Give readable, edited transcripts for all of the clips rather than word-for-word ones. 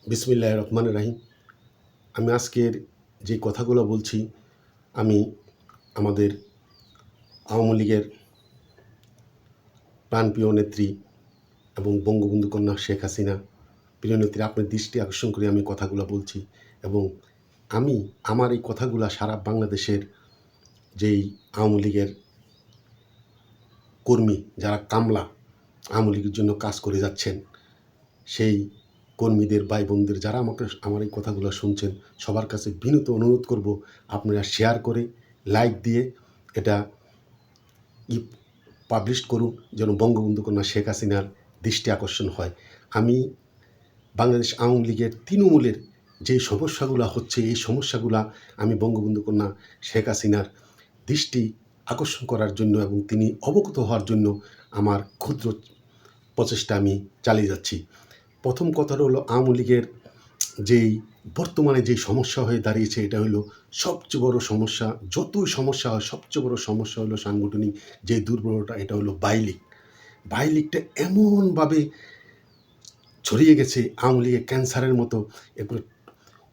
বিসমিল্লাহির রহমানির রহিম। আমি আজকের যে কথাগুলো বলছি, আমি আমাদের আওয়ামী লীগের প্রাণপ্রিয় নেত্রী এবং বঙ্গবন্ধু কন্যা শেখ হাসিনা প্রিয় নেত্রী, আপনার দৃষ্টি আকর্ষণ করে আমি কথাগুলো বলছি। এবং আমি আমার এই কথাগুলো সারা বাংলাদেশের যেই আওয়ামী লীগের কর্মী, যারা কামলা আওয়ামী লীগের জন্য কাজ করে যাচ্ছেন, সেই কর্মীদের ভাই বোনদের যারা আমার এই কথাগুলো শুনছেন, সবার কাছে বিনীত অনুরোধ করব, আপনারা শেয়ার করে লাইক দিয়ে এটা পাবলিশ করুন, যেন বঙ্গবন্ধু কন্যা শেখ হাসিনার দৃষ্টি আকর্ষণ হয়। আমি বাংলাদেশ আওয়ামী লীগের তৃণমূলের যে সমস্যাগুলো হচ্ছে, এই সমস্যাগুলো আমি বঙ্গবন্ধু কন্যা শেখ হাসিনার দৃষ্টি আকর্ষণ করার জন্য এবং তিনি অবগত হওয়ার জন্য আমার ক্ষুদ্র প্রচেষ্টা আমি চালিয়ে যাচ্ছি। প্রথম কথাটা হলো, আওয়ামী লীগের যেই বর্তমানে যেই সমস্যা হয়ে দাঁড়িয়েছে, এটা হলো সবচেয়ে বড় সমস্যা। যতই সমস্যা হয়, সবচেয়ে বড় সমস্যা হলো সাংগঠনিক যে দুর্বলতা, এটা হলো বাইলিগ। বাইলিগটা এমনভাবে ছড়িয়ে গেছে, আওয়ামী লীগের ক্যান্সারের মতো। এরপর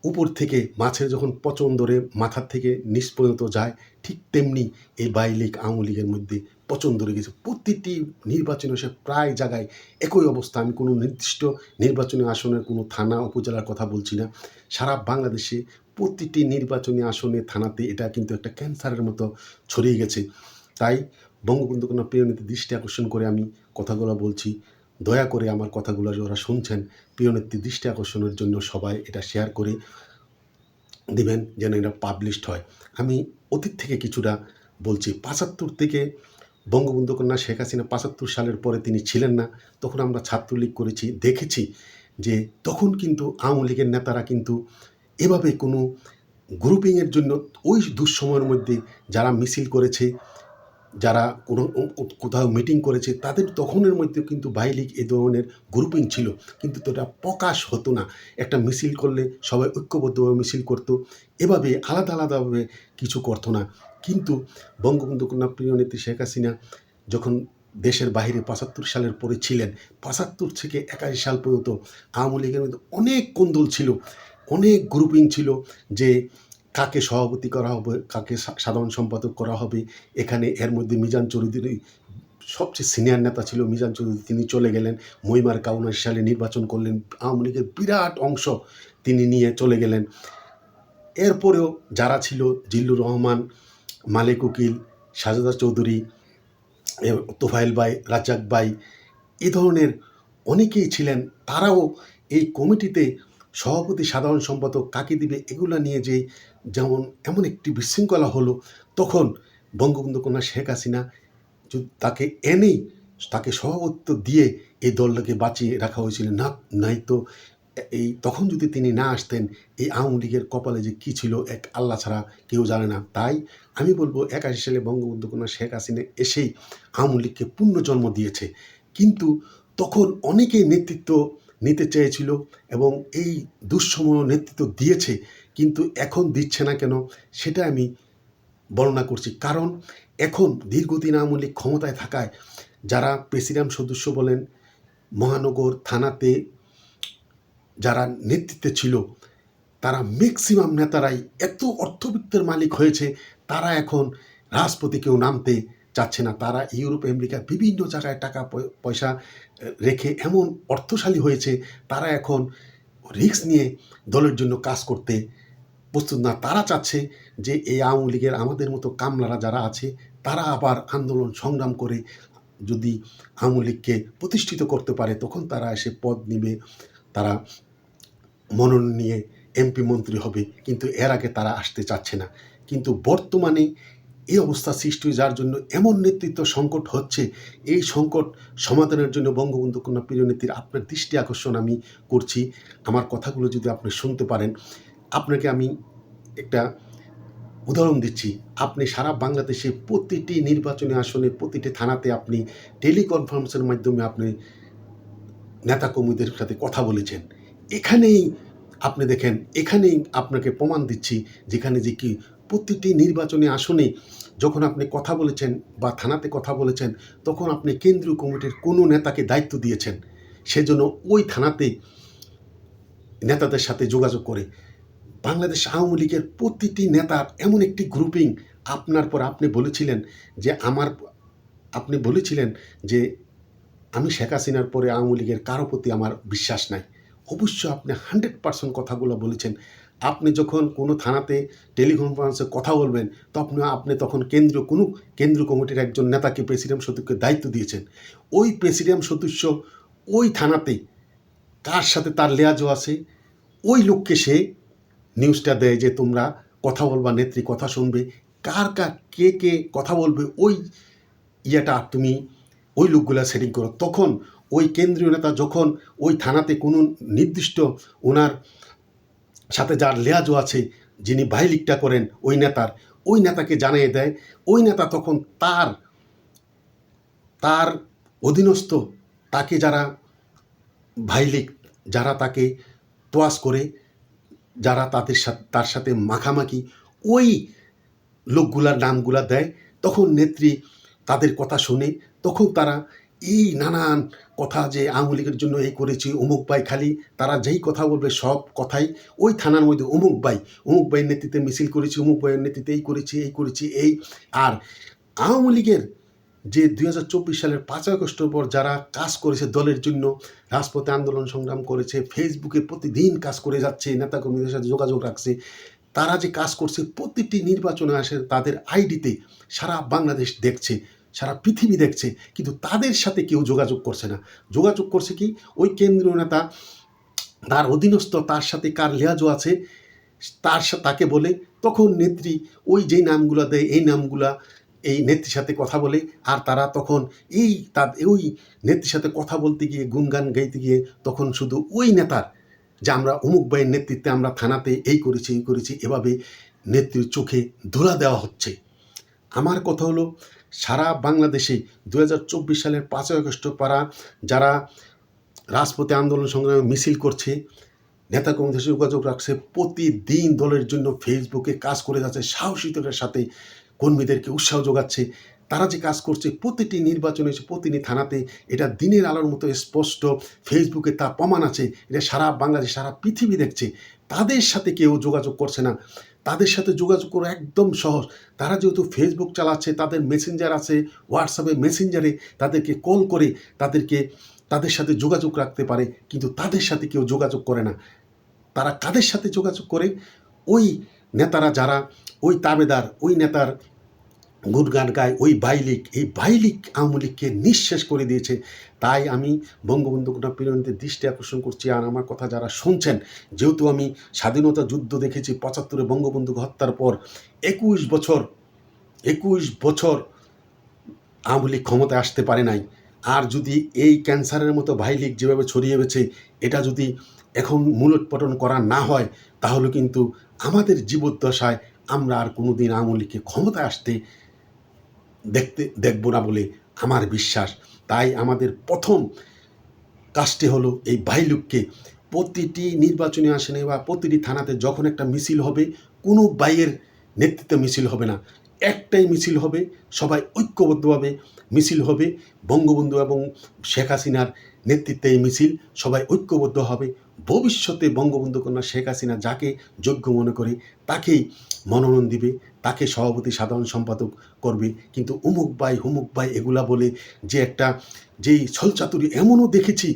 উপর থেকে মাছের যখন পচন ধরে মাথার থেকে নিচ পর্যন্ত যায়, ঠিক তেমনি এই বাইলিগ আওয়ামী লীগের মধ্যে পচন ধরে গেছে। প্রতিটি নির্বাচনে সে প্রায় জায়গায় একই অবস্থা। আমি কোনো নির্দিষ্ট নির্বাচনী আসনের কোনো থানা উপজেলার কথা বলছি না, সারা বাংলাদেশে প্রতিটি নির্বাচনী আসনে থানাতে এটা কিন্তু একটা ক্যান্সারের মতো ছড়িয়ে গেছে। তাই বঙ্গবন্ধু কন্যা প্রিয় নেত্রীর দৃষ্টি আকর্ষণ করে আমি কথাগুলো বলছি। দয়া করে আমার কথাগুলো যারা শুনছেন, প্রিয় নেত্রীর দৃষ্টি আকর্ষণের জন্য সবাই এটা শেয়ার করে দিবেন, যেন এটা পাবলিশড হয়। আমি অতীত থেকে কিছুটা বলছি। ৭৫ থেকে বঙ্গবন্ধু কন্যা শেখ হাসিনা ৭৫ সালের পরে তিনি ছিলেন না, তখন আমরা ছাত্রলীগ করেছি, দেখেছি যে তখন কিন্তু আওয়ামী লীগের নেতারা কিন্তু এভাবে কোনো গ্রুপিংয়ের জন্য ওই দুঃসময়ের মধ্যে যারা মিছিল করেছে, যারা কোনো কোথাও মিটিং করেছে, তাদের তখনের মধ্যে কিন্তু বাইলিগ এ ধরনের গ্রুপিং ছিল, কিন্তু এটা প্রকাশ হতো না। একটা মিছিল করলে সবাই ঐক্যবদ্ধভাবে মিছিল করতো, এভাবে আলাদা আলাদাভাবে কিছু করতো না। কিন্তু বঙ্গবন্ধু কন্যা প্রিয় নেত্রী শেখ হাসিনা যখন দেশের বাইরে ৭৫ সালের পরে ছিলেন, ৭৫ থেকে ৮১ সাল পর্যন্ত আওয়ামী লীগের মধ্যে অনেক কোন্দল ছিল, অনেক গ্রুপিং ছিল যে কাকে সভাপতি করা হবে, কাকে সাধারণ সম্পাদক করা হবে। এখানে এর মধ্যে মিজান চৌধুরী সবচেয়ে সিনিয়র নেতা ছিল। মিজান চৌধুরী তিনি চলে গেলেন, মহিমার ৭৯ সালে নির্বাচন করলেন, আওয়ামী লীগের বিরাট অংশ তিনি নিয়ে চলে গেলেন। এরপরেও যারা ছিল, জিল্লুর রহমান, মালেক উকিল, সাজেদা চৌধুরী, তোফায়েল ভাই, রাজ্জাক ভাই, এ ধরনের অনেকেই ছিলেন। তারাও এই কমিটিতে সভাপতি, সাধারণ সম্পাদক কাকে দিবে, এগুলো নিয়ে যে যেমন এমন একটি বিশৃঙ্খলা হলো, তখন বঙ্গবন্ধু কন্যা শেখ হাসিনা তাকে এনেই তাকে সভাপতিত্ব দিয়ে এই দলটাকে বাঁচিয়ে রাখা হয়েছিল। না, নাই তো এই তখন যদি তিনি না আসতেন, এই আওয়ামী লীগের কপালে যে কী ছিল এক আল্লাহ ছাড়া কেউ জানে না। তাই আমি বলবো, ৮১ সালে বঙ্গবন্ধু কন্যা শেখ হাসিনা এসেই আওয়ামী লীগকে পুনর্জন্ম দিয়েছে। কিন্তু তখন অনেকেই নেতৃত্ব নিতে চেয়েছিল এবং এই দুঃসময় নেতৃত্ব দিয়েছে, কিন্তু এখন দিচ্ছে না কেন সেটা আমি বর্ণনা করছি। কারণ এখন দীর্ঘদিন আওয়ামী লীগ ক্ষমতায় থাকায় যারা প্রেসিডেন্ট সদস্য বলেন, মহানগর থানাতে যারা নেতৃত্বে ছিল, তারা ম্যাক্সিমাম নেতারাই এত অর্থবিত্তের মালিক হয়েছে, তারা এখন রাজপথে কেউ নামতে চাচ্ছে না। তারা ইউরোপ আমেরিকার বিভিন্ন জায়গায় টাকা পয়সা রেখে এমন অর্থশালী হয়েছে, তারা এখন রিস্ক নিয়ে দলের জন্য কাজ করতে প্রস্তুত না। তারা চাচ্ছে যে এই আওয়ামী লীগের আমাদের মতো কামলারা যারা আছে, তারা আবার আন্দোলন সংগ্রাম করে যদি আওয়ামী লীগকে প্রতিষ্ঠিত করতে পারে, তখন তারা এসে পদ নিবে, তারা মনোনয়ন নিয়ে এমপি মন্ত্রী হবে। কিন্তু এর আগে তারা আসতে চাচ্ছে না। কিন্তু বর্তমানে এই অবস্থা সৃষ্টি হয়ে যাওয়ার জন্য এমন নেতৃত্ব সংকট হচ্ছে, এই সংকট সমাধানের জন্য বঙ্গবন্ধু কন্যা প্রিয় নেত্রীর আপনার দৃষ্টি আকর্ষণ আমি করছি। আমার কথাগুলো যদি আপনি শুনতে পারেন, আপনাকে আমি একটা উদাহরণ দিচ্ছি। আপনি সারা বাংলাদেশে প্রতিটি নির্বাচনী আসনে, প্রতিটি থানাতে আপনি টেলিকনফারেন্সের মাধ্যমে আপনি নেতাকর্মীদের সাথে কথা বলেছেন। এখানেই আপনি দেখেন, এখানেই আপনাকে প্রমাণ দিচ্ছি, যেখানে যে কি প্রতিটি নির্বাচনী আসনে যখন আপনি কথা বলেছেন বা থানাতে কথা বলেছেন, তখন আপনি কেন্দ্রীয় কমিটির কোনো নেতাকে দায়িত্ব দিয়েছেন, সেজন্য ওই থানাতে নেতাদের সাথে যোগাযোগ করে। বাংলাদেশ আওয়ামী লীগের প্রতিটি নেতার এমন একটি গ্রুপিং, আপনার পর আপনি বলেছিলেন যে আপনি বলেছিলেন যে আমি শেখ হাসিনার পরে আওয়ামী লীগের কারো প্রতি আমার বিশ্বাস নাই। অবশ্য আপনি 100% কথাগুলো বলেছেন। আপনি যখন কোনো থানাতে টেলিকনফারেন্সে কথা বলবেন আপনি তখন কেন্দ্রীয় কমিটির একজন নেতাকে প্রেসিডেন্ট সদস্যকে দায়িত্ব দিয়েছেন। ওই প্রেসিডেন্ট সদস্য ওই থানাতে কার সাথে তার লেয়াজও আছে, ওই লোককে সে নিউজটা দেয় যে তোমরা কথা বলবা, নেত্রী কথা শুনবে, কে কথা বলবে, ওই ইয়েটা তুমি ওই লোকগুলা সেটিং করো। তখন ওই কেন্দ্রীয় নেতা যখন ওই থানাতে কোনো নির্দিষ্ট ওনার সাথে যার লেয়াজও আছে, যিনি বাহিলিকটা করেন ওই নেতাকে জানিয়ে দেয়। ওই নেতা তখন তার অধীনস্থ তাকে যারা ভাইলিক, যারা তাকে তোয়াজ করে, যারা তার সাথে মাখামাখি, ওই লোকগুলার নামগুলা দেয়। তখন নেত্রী তাদের কথা শুনে তখন তারা এই নানান কথা যে আওয়ামী লীগের জন্য এই করেছি, অমুক ভাই, খালি তারা যেই কথা বলবে সব কথাই ওই থানার মধ্যে অমুক ভাইয়ের নেতৃত্বে মিছিল করেছি, অমুক ভাইয়ের নেতৃত্বে এই করেছি। আর আওয়ামী লীগের যে 2024 সালের 5 আগস্টের পর যারা কাজ করেছে দলের জন্য, রাজপথে আন্দোলন সংগ্রাম করেছে, ফেসবুকে প্রতিদিন কাজ করে যাচ্ছে, নেতাকর্মীদের সাথে যোগাযোগ রাখছে, তারা যে কাজ করছে প্রতিটি নির্বাচনে আসে তাদের আইডিতে সারা বাংলাদেশ দেখছে, সারা পৃথিবী দেখছে, কিন্তু তাদের সাথে কেউ যোগাযোগ করছে না। যোগাযোগ করছে কি ওই কেন্দ্রীয় নেতা, তার অধীনস্থ, তার সাথে কার লেয়াজও আছে তাকে বলে। তখন নেত্রী ওই যেই নামগুলো দেয় এই নামগুলা এই নেত্রীর সাথে কথা বলে। আর তারা তখন ওই নেত্রীর সাথে কথা বলতে গিয়ে, গুনগান গাইতে গিয়ে তখন শুধু ওই নেতার যে আমরা অমুক ভাইয়ের নেতৃত্বে আমরা থানাতে এই করেছি এভাবে নেত্রীর চোখে ধুলা দেওয়া হচ্ছে। আমার কথা হলো সারা বাংলাদেশে 2024 সালের 5 আগস্ট যারা রাজপথে আন্দোলন সংগ্রামে মিছিল করছে, নেতাকর্মীদের সাথে যোগাযোগ রাখছে, প্রতিদিন দলের জন্য ফেসবুকে কাজ করে যাচ্ছে, সাহসিকতার সাথে কর্মীদেরকে উৎসাহ যোগাচ্ছে, তারা যে কাজ করছে প্রতিটি নির্বাচনে প্রতিটি থানাতে, এটা দিনের আলোর মতো স্পষ্ট, ফেসবুকে তা প্রমাণ আছে, এটা সারা বাংলাদেশ সারা পৃথিবী দেখছে। তাদের সাথে কেউ যোগাযোগ করছে না। তাদের সাথে যোগাযোগ করা একদম সহজ। তারা যেহেতু ফেসবুক চালাচ্ছে, তাদের মেসেঞ্জার আছে, হোয়াটসঅ্যাপে মেসেঞ্জারে তাদেরকে কল করে তাদের সাথে যোগাযোগ রাখতে পারে, কিন্তু তাদের সাথে কেউ যোগাযোগ করে না। তারা কাদের সাথে যোগাযোগ করে? ওই নেতারা যারা ওই তাবেদার, ওই নেতার গুণগান গায়, ওই বাইলিক আওয়ামী লীগকে নিঃশেষ করে দিয়েছে। তাই আমি বঙ্গবন্ধু কন্যা প্রিয়নীতির দৃষ্টি আকর্ষণ করছি। আর আমার কথা যারা শুনছেন, যেহেতু আমি স্বাধীনতা যুদ্ধ দেখেছি, 75-এ বঙ্গবন্ধু হত্যার পর 21 বছর আওয়ামী লীগ ক্ষমতায় আসতে পারে নাই। আর যদি এই ক্যান্সারের মতো ভাইলিক যেভাবে ছড়িয়ে গেছে, এটা যদি এখন মূলোৎপাটন করা না হয়, তাহলে কিন্তু আমাদের জীবদ্দশায় আমরা আর কোনো দিন আওয়ামী লীগকে ক্ষমতায় আসতে দেখব না বলে আমার বিশ্বাস। তাই আমাদের প্রথম কাজটি হলো এই ভাইলুককে প্রতিটি নির্বাচনী আসনে বা প্রতিটি থানাতে যখন একটা মিছিল হবে, কোনো ভাইয়ের নেতৃত্বে মিছিল হবে না, একটাই মিছিল হবে, সবাই ঐক্যবদ্ধভাবে মিছিল হবে, বঙ্গবন্ধু এবং শেখ হাসিনার নেতৃত্বে এই মিছিল, সবাই ঐক্যবদ্ধ হবে। ভবিষ্যতে বঙ্গবন্ধু কন্যা শেখ হাসিনা যাকে যোগ্য মনে করে তাকেই মনোনয়ন দিবে, তাকে সভাপতি সাধারণ সম্পাদক করবে। কিন্তু অমুক ভাই এগুলা বলে যেই ছলচাতুরি এমনও দেখেছি,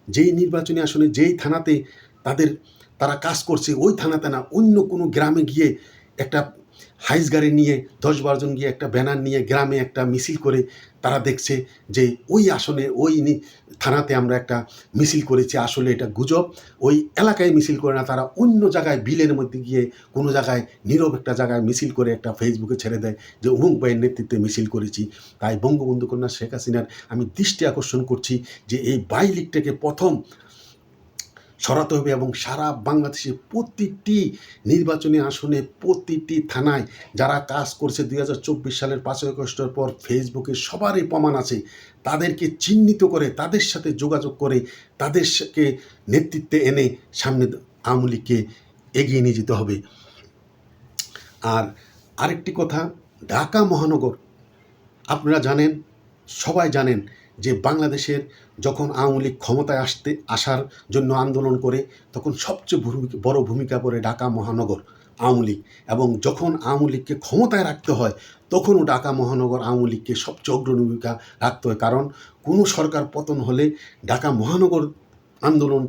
যেই নির্বাচনী আসনে যেই থানাতে তারা কাজ করছে, ওই থানাতে না, অন্য কোনো গ্রামে গিয়ে একটা হাইস গাড়ি নিয়ে 10-12 জন গিয়ে একটা ব্যানার নিয়ে গ্রামে একটা মিছিল করে তারা দেখছে যে ওই আসনে থানাতে আমরা একটা মিছিল করেছি। আসলে এটা গুজব। ওই এলাকায় মিছিল করে না, তারা অন্য জায়গায় বিলের মধ্যে গিয়ে কোনো জায়গায় নীরব একটা জায়গায় মিছিল করে একটা ফেসবুকে ছেড়ে দেয় যে অমুক ভাইয়ের নেতৃত্বে মিছিল করেছি। তাই বঙ্গবন্ধু কন্যা শেখ হাসিনার আমি দৃষ্টি আকর্ষণ করছি যে এই লীগটাকে প্রথম সরাতে হবে এবং সারা বাংলাদেশে প্রতিটি নির্বাচনী আসনে, প্রতিটি থানায় যারা কাজ করছে 2024 সালের 5 আগস্টের পর ফেসবুকে সবারই প্রমাণ আছে, তাদেরকে চিহ্নিত করে, তাদের সাথে যোগাযোগ করে, তাদেরকে নেতৃত্বে এনে সামনে আওয়ামী লীগকে এগিয়ে নিয়ে যেতে হবে। আর আরেকটি কথা, ঢাকা মহানগর আপনারা জানেন, সবাই জানেন যে বাংলাদেশের যখন আওয়ামী লীগ ক্ষমতায় আসার জন্য আন্দোলন করে তখন সবচেয়ে বড় ভূমিকা করে ঢাকা মহানগর আওয়ামী লীগ, এবং যখন আওয়ামী লীগকে ক্ষমতায় রাখতে হয় তখনও ঢাকা মহানগর আওয়ামী লীগকে সবচেয়ে অগ্রণী ভূমিকা রাখতে হয়। কারণ কোনো সরকার পতন হলে ঢাকা মহানগর আন্দোলন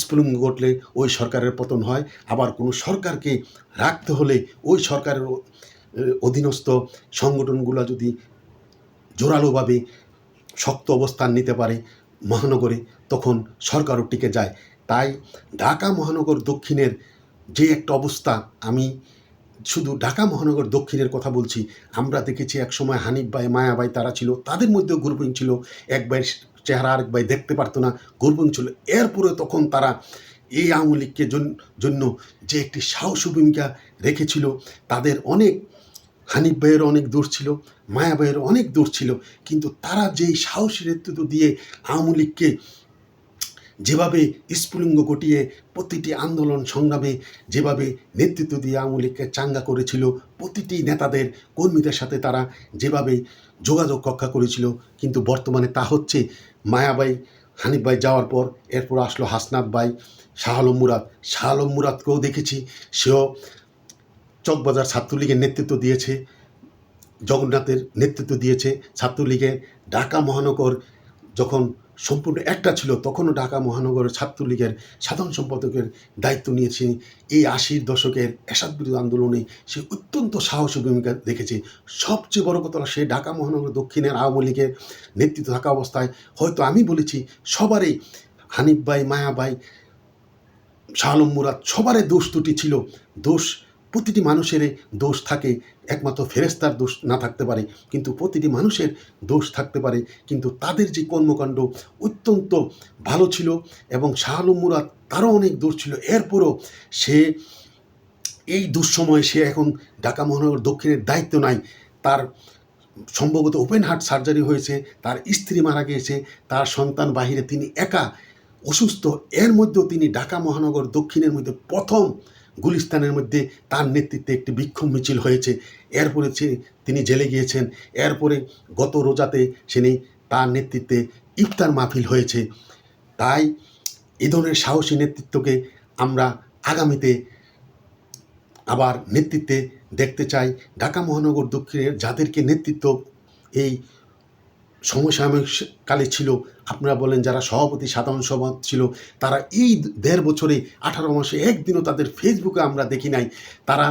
স্ফুলিঙ্গ ঘটলে ওই সরকারের পতন হয়, আবার কোনো সরকারকে রাখতে হলে ওই সরকারের অধীনস্থ সংগঠনগুলো যদি জোরালোভাবে শক্ত অবস্থান নিতে পারে মহানগরে, তখন সরকারও টিকে যায়। তাই ঢাকা মহানগর দক্ষিণের যে একটা অবস্থা, আমি শুধু ঢাকা মহানগর দক্ষিণের কথা বলছি, আমরা দেখেছি একসময় হানিফ ভাই, মায়া ভাই তারা ছিল, তাদের মধ্যেও গ্রুপিং ছিল, এক ভাইয়ের চেহারা আরেক ভাই দেখতে পারতো না, গ্রুপিং ছিল। এরপরে তখন তারা এই আওয়ামী লীগকে জন্য যে একটি সাহসী ভূমিকা রেখেছিল, তাদের অনেক, হানিফ ভাইয়ের অনেক দোষ ছিল, মায়া ভাইয়ের অনেক দোষ ছিল, কিন্তু তারা যেই সাহসী নেতৃত্ব দিয়ে আওয়ামী লীগকে যেভাবে স্ফুলিঙ্গ ঘটিয়ে প্রতিটি আন্দোলন সংগ্রামে যেভাবে নেতৃত্ব দিয়ে আওয়ামী লীগকে চাঙ্গা করেছিল, প্রতিটি নেতাদের কর্মীদের সাথে তারা যেভাবে যোগাযোগ রক্ষা করেছিল, কিন্তু বর্তমানে তা হচ্ছে মায়াবাই, হানিফ ভাই যাওয়ার পর এরপর আসলো হাসনাত ভাই, শাহ আলম মুরাদ। শাহ আলম মুরাদকেও দেখেছি, সেও চকবাজার ছাত্রলীগের নেতৃত্ব দিয়েছে, জগন্নাথের নেতৃত্ব দিয়েছে ছাত্রলীগের। ঢাকা মহানগর যখন সম্পূর্ণ একটা ছিল তখনও ঢাকা মহানগরের ছাত্রলীগের সাধারণ সম্পাদকের দায়িত্ব নিয়েছে। এই 80-র দশকের এরশাদ বিরোধী আন্দোলনে সে অত্যন্ত সাহসী ভূমিকা রেখেছে। সবচেয়ে বড় কথা, সে ঢাকা মহানগর দক্ষিণের আওয়ামী লীগের নেতৃত্ব থাকা অবস্থায় হয়তো আমি বলেছি সবারই, হানিফ ভাই, মায়া ভাই, শাহ আলম মুরাদ সবারই দোষ ত্রুটি ছিল। দোষ প্রতিটি মানুষেরই দোষ থাকে, একমাত্র ফেরেস্তার দোষ না থাকতে পারে, কিন্তু প্রতিটি মানুষের দোষ থাকতে পারে। কিন্তু তাদের যে কর্মকাণ্ড অত্যন্ত ভালো ছিল, এবং শাহ আলম মুরাদ তারও অনেক দোষ ছিল। এরপরও সে এই দুঃসময়ে সে এখন ঢাকা মহানগর দক্ষিণের দায়িত্ব নাই। তার সম্ভবত ওপেন হার্ট সার্জারি হয়েছে, তার স্ত্রী মারা গিয়েছে, তার সন্তান বাহিরে, তিনি একা অসুস্থ। এর মধ্যেও তিনি ঢাকা মহানগর দক্ষিণের মধ্যে প্রথম গুলিস্তানের মধ্যে তার নেতৃত্বে একটি বিক্ষোভ মিছিল হয়েছে। এরপরে তিনি জেলে গিয়েছেন। এরপরে গত রোজাতে তার নেতৃত্বে ইফতার মাহফিল হয়েছে। তাই এ ধরনের সাহসী নেতৃত্বকে আমরা আগামীতে আবার নেতৃত্বে দেখতে চাই। ঢাকা মহানগর দক্ষিণের যাদেরকে নেতৃত্ব এই সমসাময়িক কালে ছিল, আপনারা বলেন যারা সভাপতি, সাধারণ সভাপতি ছিল, তারা এই 1.5 বছরে 18 মাসে একদিনও তাদের ফেসবুকে আমরা দেখি নাই। তারা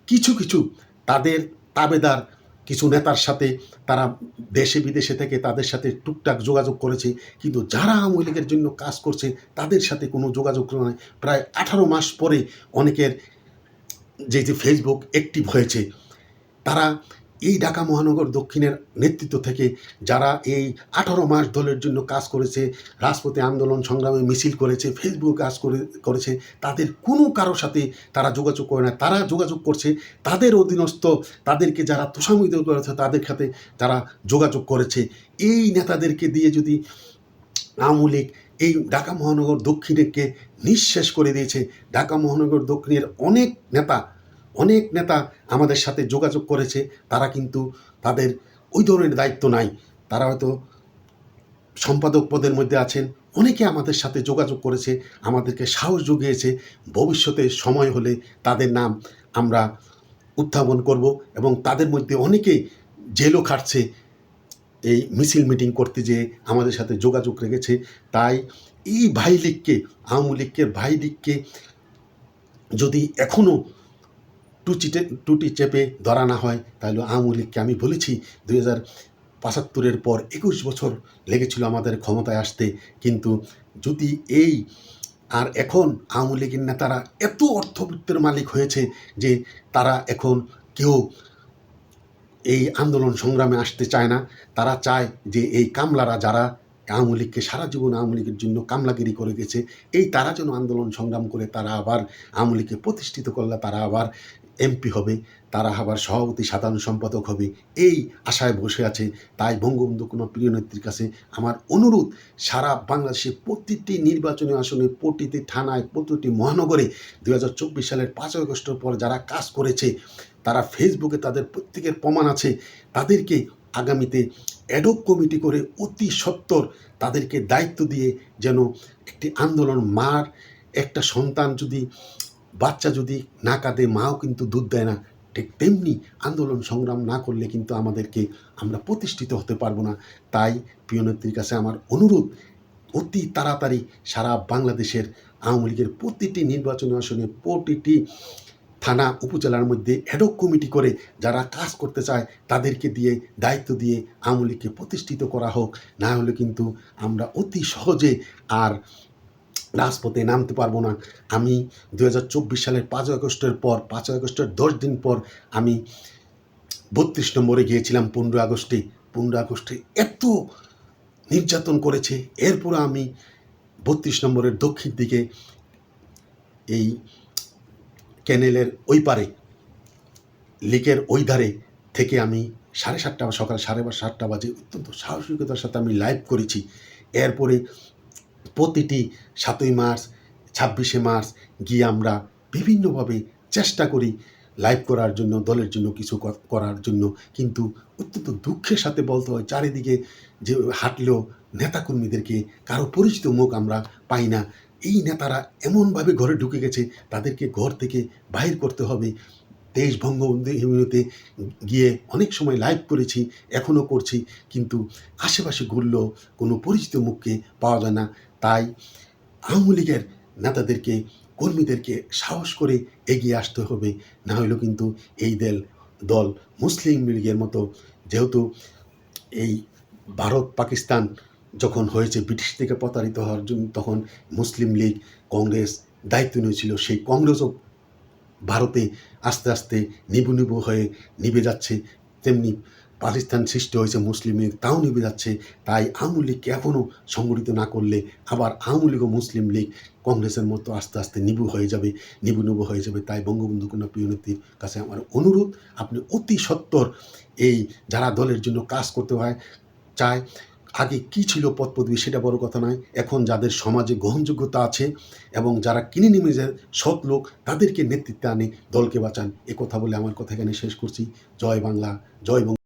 কিছু তাদের তাবেদার কিছু নেতার সাথে তারা দেশে বিদেশে থেকে তাদের সাথে টুকটাক যোগাযোগ করেছে, কিন্তু যারা আওয়ামী লীগের জন্য কাজ করছে তাদের সাথে কোনো যোগাযোগ নয়। প্রায় 18 মাস পরে অনেকের যে ফেসবুক অ্যাক্টিভ হয়েছে, তারা এই ঢাকা মহানগর দক্ষিণের নেতৃত্ব থেকে যারা এই 18 মাস দলের জন্য কাজ করেছে, রাজপথে আন্দোলন সংগ্রামে মিছিল করেছে, ফেসবুক কাজ করেছে, তাদের কোনো কারোর সাথে তারা যোগাযোগ করে না। তারা যোগাযোগ করছে তাদের অধীনস্থ, তাদেরকে যারা তোষামোদ করেছে তাদের সাথে তারা যোগাযোগ করেছে। এই নেতাদেরকে দিয়ে যদি আওয়ামী লীগ এই ঢাকা মহানগর দক্ষিণকে নিঃশেষ করে দিয়েছে। ঢাকা মহানগর দক্ষিণের অনেক নেতা আমাদের সাথে যোগাযোগ করেছে, তারা কিন্তু তাদের ওই ধরনের দায়িত্ব নাই। তারা হয়তো সম্পাদক পদের মধ্যে আছেন। অনেকে আমাদের সাথে যোগাযোগ করেছে, আমাদেরকে সাহস জুগিয়েছে। ভবিষ্যতে সময় হলে তাদের নাম আমরা উত্থাপন করব, এবং তাদের মধ্যে অনেকে জেলও খাটছে এই মিছিল মিটিং করতে যেয়ে আমাদের সাথে যোগাযোগ রেখেছে। তাই এই ভাই লীগকে, আওয়ামী লীগের ভাই লীগকে যদি এখনও টুটি চেপে ধরা না হয়, তাহলে আওয়ামী লীগকে, আমি বলেছি 2075-এর পর 21 বছর লেগেছিল আমাদের ক্ষমতায় আসতে, কিন্তু যদি এই আর এখন আওয়ামী লীগের নেতারা এত অর্থবিত্তের মালিক হয়েছে যে তারা এখন কেউ এই আন্দোলন সংগ্রামে আসতে চায় না। তারা চায় যে এই কামলারা যারা আওয়ামী লীগকে সারা জীবন আওয়ামী লীগের জন্য কামলাগিরি করে গেছে, এই তারা যেন আন্দোলন সংগ্রাম করে তারা আবার আওয়ামী লীগকে প্রতিষ্ঠিত করলে তারা আবার এমপি হবে, তারা আবার সভাপতি, সাধারণ সম্পাদক হবে, এই আশায় বসে আছে। তাই বঙ্গবন্ধু কোনো প্রিয় নেত্রীর কাছে আমার অনুরোধ, সারা বাংলাদেশে প্রতিটি নির্বাচনী আসনে, প্রতিটি থানায়, প্রতিটি মহানগরে 2024 সালের 5 আগস্টের পর যারা কাজ করেছে, তারা ফেসবুকে তাদের প্রত্যেকের প্রমাণ আছে, তাদেরকে আগামীতে অ্যাডহক কমিটি করে অতি সত্বর তাদেরকে দায়িত্ব দিয়ে যেন একটি আন্দোলন, মার একটা সন্তান যদি, বাচ্চা যদি না কাঁদে, মাও কিন্তু দুধ দেয় না, ঠিক তেমনি আন্দোলন সংগ্রাম না করলে কিন্তু আমরা প্রতিষ্ঠিত হতে পারবো না। তাই প্রিয় নেত্রীর কাছে আমার অনুরোধ, অতি তাড়াতাড়ি সারা বাংলাদেশের আওয়ামী লীগের প্রতিটি নির্বাচনী আসনে, প্রতিটি থানা উপজেলার মধ্যে অ্যাডহক কমিটি করে যারা কাজ করতে চায় তাদেরকে দিয়ে, দায়িত্ব দিয়ে আওয়ামী লীগকে প্রতিষ্ঠিত করা হোক। না হলে কিন্তু আমরা অতি সহজে আর রাজপথে নামতে পারবো না। আমি 2024 সালের 5ই আগস্টের পর, 5ই আগস্টের 10 দিন পর আমি 32 নম্বরে গিয়েছিলাম। 15 আগস্টে এত নির্যাতন করেছে। এরপর আমি 32 নম্বরের দক্ষিণ দিকে এই ক্যানেলের ওই পারে, লেকের ওই ধারে থেকে আমি সকাল 7:30 বাজে অত্যন্ত সাহসিকতার সাথে আমি লাইভ করেছি। এরপরে প্রতিটি 7ই মার্চ, 26শে মার্চ গিয়ে আমরা বিভিন্নভাবে চেষ্টা করি লাইভ করার জন্য, দলের জন্য কিছু করার জন্য। কিন্তু অত্যন্ত দুঃখের সাথে বলতে হয়, চারিদিকে যে হাঁটলেও নেতাকর্মীদেরকে কারো পরিচিত মুখ আমরা পাই না। এই নেতারা এমনভাবে ঘরে ঢুকে গেছে, তাদেরকে ঘর থেকে বাহির করতে হবে। দেশ বঙ্গবন্ধুতে গিয়ে অনেক সময় লাইভ করেছি, এখনও করছি, কিন্তু আশেপাশে ঘুরলেও কোনো পরিচিত মুখকে পাওয়া যায় না। তাই আওয়ামী লীগের নেতাদেরকে, কর্মীদেরকে সাহস করে এগিয়ে আসতে হবে। না হলেও কিন্তু এই দল মুসলিম লীগের মতো, যেহেতু এই ভারত পাকিস্তান যখন হয়েছে ব্রিটিশ থেকে প্রতারিত হওয়ার জন্য, তখন মুসলিম লীগ, কংগ্রেস দায়িত্ব নিয়েছিল। সেই কংগ্রেসও ভারতে আস্তে আস্তে নিবু হয়ে নিভে যাচ্ছে, তেমনি পাকিস্তান সৃষ্টি হয়েছে মুসলিম লীগ, তাও নিভে যাচ্ছে। তাই আওয়ামী লীগকে এখনও সংগঠিত না করলে আবার আওয়ামী লীগ ও মুসলিম লীগ কংগ্রেসের মতো আস্তে আস্তে নিবু হয়ে যাবে। তাই বঙ্গবন্ধু কন্যা প্রিয় নেত্রীর কাছে আমার অনুরোধ, আপনি অতি সত্বর এই যারা দলের জন্য কাজ করতে চায়, আগে কি ছিল পদ পদবি সেটা বড় কথা নয়, এখন যাদের সমাজে গ্রহণযোগ্যতা আছে এবং যারা কিনে নেমে যায় সৎ লোক, তাদেরকে নেতৃত্বে আনে, দলকে বাঁচান। এ কথা বলে আমার কথা এখানে শেষ করছি। জয় বাংলা, জয় বঙ্গ।